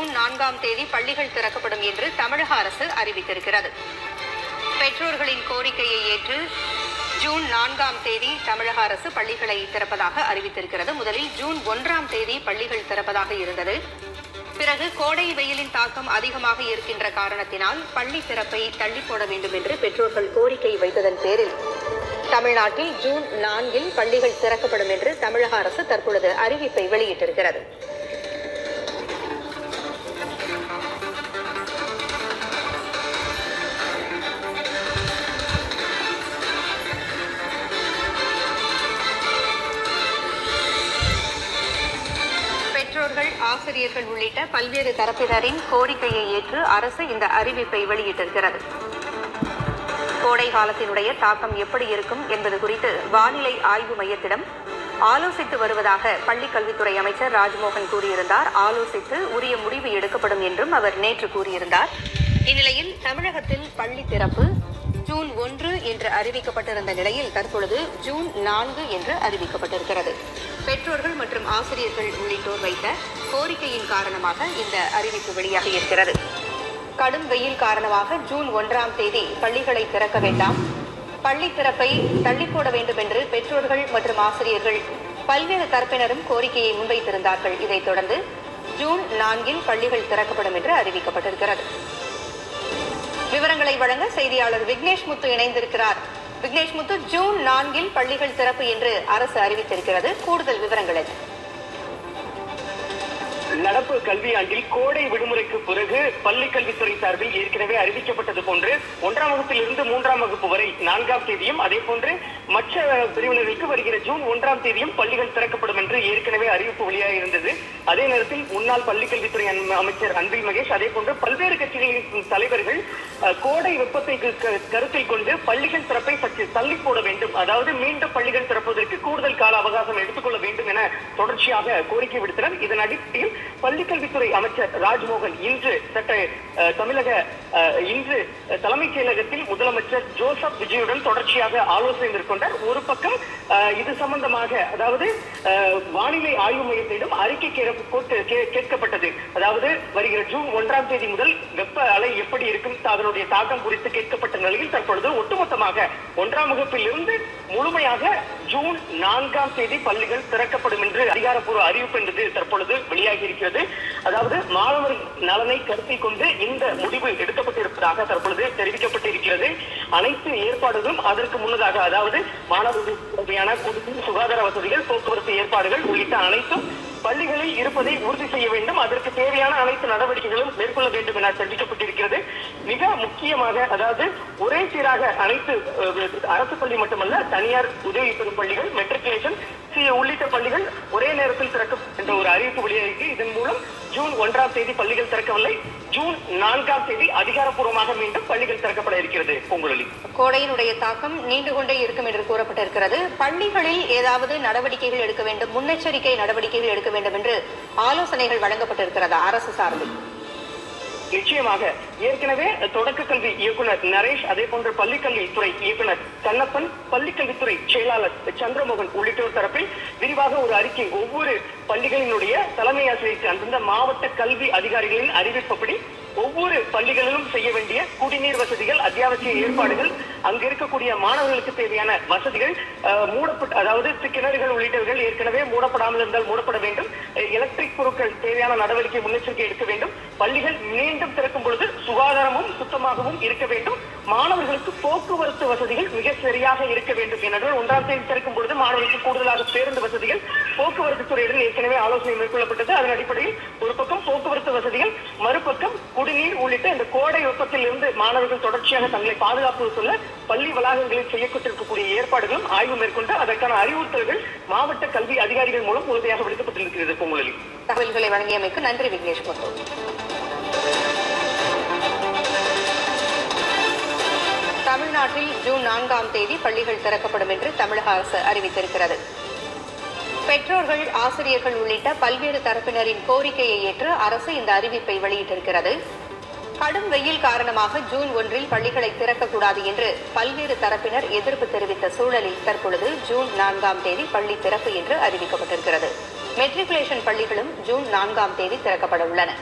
June 4ஆம் தேதி பள்ளிகள் திறக்கப்படும் என்று தமிழக அரசு அறிவித்திருக்கிறது. பெற்றோர்களின் கோரிக்கையை ஏற்று ஜூன் 4ஆம் தேதி தமிழக அரசு பள்ளிகளை திறப்பதாக அறிவித்திருக்கிறது. முதலில் ஜூன் 1ஆம் தேதி பள்ளிகள் திறப்பதாக இருந்தது. பிறகு கோடை வெயிலின் தாக்கம் அதிகமாக இருக்கின்ற காரணத்தினால் பள்ளி திறப்பை தள்ளி போட வேண்டும் என்று பெற்றோர்கள் கோரிக்கை வைத்ததன் பேரில் தமிழ்நாட்டில் ஜூன் 4இல் பள்ளிகள் திறக்கப்படும் என்று தமிழக அரசு தற்பொழுது அறிவிப்பை வெளியிட்டிருக்கிறது. பெற்றோர்கள், ஆசிரியர்கள் உள்ளிட்ட பல்வேறு தரப்பினரின் கோரிக்கையை ஏற்று அரசு இந்த அறிவிப்பை வெளியிட்டிருக்கிறது. கோடை காலத்தினுடைய தாக்கம் எப்படி இருக்கும் என்பது குறித்து வானிலை ஆய்வு மையத்திடம் ஆலோசித்து வருவதாக பள்ளிக் கல்வித்துறை அமைச்சர் ராஜ்மோகன் கூறியிருந்தார். ஆலோசித்து உரிய முடிவு எடுக்கப்படும் என்றும் அவர் நேற்று கூறியிருந்தார். இந்நிலையில் தமிழகத்தில் பள்ளி திறப்பு ஜூன் 1 என்று அறிவிக்கப்பட்டிருந்த நிலையில் தற்பொழுது ஜூன் 4 என்று அறிவிக்கப்பட்டிருக்கிறது. பெற்றோர்கள் மற்றும் ஆசிரியர்கள் உள்ளிட்டோர் வைத்த கோரிக்கையின் காரணமாக இந்த அறிவிப்பு வெளியாகி இருக்கிறது. கடும் வெயில் காரணமாக ஜூன் 1ஆம் தேதி பள்ளிகளை திறக்க வேண்டாம், பள்ளி திறப்பை தள்ளி போட வேண்டும் என்று பெற்றோர்கள் மற்றும் ஆசிரியர்கள் பல்வேறு தரப்பினரும் கோரிக்கையை முன்வைத்திருந்தார்கள். இதைத் தொடர்ந்து ஜூன் 4இல் பள்ளிகள் திறக்கப்படும் என்று அறிவிக்கப்பட்டிருக்கிறது. விவரங்களை வழங்க செய்தியாளர் விக்னேஷ் முத்து இணைந்திருக்கிறார். விக்னேஷ் முத்து, ஜூன் 4இல் பள்ளிகள் திறப்பு என்று அரசு அறிவித்திருக்கிறது. கூடுதல் விவரங்கள் என்ன? நடப்பு கல்வியாண்டில் கோடை விடுமுறைக்கு பிறகு பள்ளி கல்வித்துறை சார்பில் ஏற்கனவே அறிவிக்கப்பட்டது போன்று 1ஆம் வகுப்பிலிருந்து 3ஆம் வகுப்பு வரை 4ஆம் தேதியும் அதே போன்று மற்ற பிரிவினர்களுக்கு வருகிற ஜூன் 1ஆம் தேதியும் பள்ளிகள் திறக்கப்படும் என்று ஏற்கனவே அறிவிப்பு வெளியாக இருந்தது. அதே நேரத்தில் முன்னாள் பள்ளி கல்வித்துறை அமைச்சர் அன்பில் மகேஷ் அதே போன்று பல்வேறு கட்சிகளின் தலைவர்கள் கோடை வெப்பத்தை கருத்தில் கொண்டு பள்ளிகள் திறப்பை சற்று தள்ளி போட வேண்டும், அதாவது மீண்டும் பள்ளிகள் திறப்பதற்கு கூடுதல் கால அவகாசம் எடுத்துக்கொள்ள வேண்டும் என தொடர்ச்சியாக கோரிக்கை விடுத்தனர். இதன் அடிப்படையில் பள்ளிக்கல்வித்துறை அமைச்சர் ராஜ்மோகன் இன்று இன்று தலைமைச் செயலகத்தில் முதலமைச்சர் ஜோசப் விஜயுடன் தொடர்ச்சியாக ஆலோசனை மேற்கொண்டார். ஒரு பக்கம் இது சம்பந்தமாக, அதாவது வானிலை ஆய்வு மையத்திடம் அறிக்கை கேட்கப்பட்டது. அதாவது வருகிற ஜூன் 1ஆம் தேதி முதல் வெப்ப அலை எப்படி இருக்கும், அதனுடைய தாக்கம் குறித்து கேட்கப்பட்ட நிலையில் தற்பொழுது ஒட்டுமொத்தமாக 1ஆம் வகுப்பில் இருந்து முழுமையாக ஜூன் 4ஆம் தேதி பள்ளிகள் திறக்கப்படும் என்று அதிகாரப்பூர்வ அறிவிப்பு என்பது தற்பொழுது வெளியாகி இருக்கிறது. அதாவது மாணவர் நலனை கருத்தில் கொண்டு இந்த முடிவு எடுக்கப்பட்டிருப்பதாக தற்பொழுது தெரிவிக்கப்பட்டிருக்கிறது. அனைத்து ஏற்பாடுகளும் அதற்கு முன்னதாக, அதாவது மாணவர்களுக்கு தேவையான குடிநீர், சுகாதார வசதிகள், போக்குவரத்து ஏற்பாடுகள் உள்ளிட்ட அனைத்தும் பள்ளிகளில் இருப்பதை உறுதி செய்ய வேண்டும். அதற்கு தேவையான அனைத்து நடவடிக்கைகளும் மேற்கொள்ள வேண்டும் என தெரிவிக்கப்பட்டிருக்கிறது. மிக முக்கியமாக, அதாவது ஒரே சீராக அனைத்து அரசு பள்ளி மட்டுமல்ல, தனியார் உதவி பெறும் பள்ளிகள், மெட்ரிகுலேஷன் உள்ளிட்ட பள்ளிகள் ஒரே நேரத்தில் திறக்கும் என்ற ஒரு அறிவிப்பு வெளியாகி, இதன் மூலம் ஜூன் 1ஆம் தேதி பள்ளிகள் திறக்கவில்லை, ஜூன் 4ஆம் தேதி அதிகாரப்பூர்வமாக மீண்டும் பள்ளிகள் திறக்கப்பட இருக்கிறது. பொங்கலி கோடையினுடைய தாக்கம் நீண்டு கொண்டே இருக்கும் என்று கூறப்பட்டிருக்கிறது. பள்ளிகளில் ஏதாவது நடவடிக்கைகள் எடுக்க வேண்டும், முன்னெச்சரிக்கை நடவடிக்கைகள் எடுக்க வேண்டும் என்று ஆலோசனைகள் வழங்கப்பட்டிருக்கிறதா அரசு சார்பில்? நிச்சயமாக ஏற்கனவே தொடக்க கல்வி இயக்குனர் நரேஷ், அதே போன்று பள்ளிக்கல்வித்துறை இயக்குனர் கண்ணப்பன், பள்ளிக்கல்வித்துறை செயலாளர் சந்திரமோகன் உள்ளிட்டோர் தரப்பில் விரிவாக ஒரு அறிக்கை ஒவ்வொரு பள்ளிகளினுடைய தலைமை ஆசிரியருக்கு அந்தந்த மாவட்ட கல்வி அதிகாரிகளின் அறிவிப்பபடி ஒவ்வொரு பள்ளிகளிலும் செய்ய வேண்டிய குடிநீர் வசதிகள், அத்தியாவசிய ஏற்பாடுகள், அங்கு இருக்கக்கூடிய மாணவர்களுக்கு தேவையான வசதிகள், மூடப்பட்ட, அதாவது கிணறுகள் உள்ளிட்டவர்கள் ஏற்கனவே மூடப்படாமல் இருந்தால் மூடப்பட வேண்டும், எலக்ட்ரிக் பொருட்கள் தேவையான நடவடிக்கை முன்னெச்சரிக்கை எடுக்க வேண்டும், பள்ளிகள் மீண்டும் திறக்கும் பொழுது சுகாதாரமும் சுத்தமாகவும் இருக்க வேண்டும், மாணவர்களுக்கு போக்குவரத்து வசதிகள் மிக சரியாக இருக்க வேண்டும். ஏனென்றால் 1ஆம் தேதி திறக்கும் பொழுது மாணவர்களுக்கு கூடுதலாக பேருந்து வசதிகள் போக்குவரத்து துறையுடன் ஏற்கனவே ஆலோசனை மேற்கொள்ளப்பட்டது. அதன் அடிப்படையில் ஒரு பக்கம் போக்குவரத்து வசதிகள், மறுபக்கம் குடிநீர் உள்ளிட்ட இந்த கோடை வெப்பத்தில் இருந்து மாணவர்கள் தொடர்ச்சியாக தங்களை பாதுகாப்பு சொல்ல பள்ளி வளாகங்களில் செய்யப்பட்டிருக்கக்கூடிய ஏற்பாடுகளும் ஆய்வு மேற்கொண்டு அதற்கான அறிவுறுத்தல்கள் மாவட்ட கல்வி அதிகாரிகள் மூலம் உறுதியாக விடுக்கப்பட்டிருக்கிறது. பொங்கலில் தகவல்களை வழங்கியமைக்கு நன்றி விக்னேஷ் முத்து. தமிழ்நாட்டில் ஜூன் 4ஆம் தேதி பள்ளிகள் திறக்கப்படும் என்று தமிழக அரசு அறிவித்திருக்கிறது. பெற்றோர்கள், ஆசிரியர்கள் உள்ளிட்ட பல்வேறு தரப்பினரின் கோரிக்கையை ஏற்று அரசு இந்த அறிவிப்பை வெளியிட்டிருக்கிறது. கடும் வெயில் காரணமாக ஜூன் 1இல் பள்ளிகளை திறக்கக்கூடாது என்று பல்வேறு தரப்பினர் எதிர்ப்பு தெரிவித்த சூழலில் தற்பொழுது ஜூன் 4ஆம் தேதி பள்ளி திறப்பு என்று அறிவிக்கப்பட்டிருக்கிறது. மெட்ரிகுலேஷன் பள்ளிகளும் ஜூன் 4ஆம் தேதி திறக்கப்பட உள்ளன.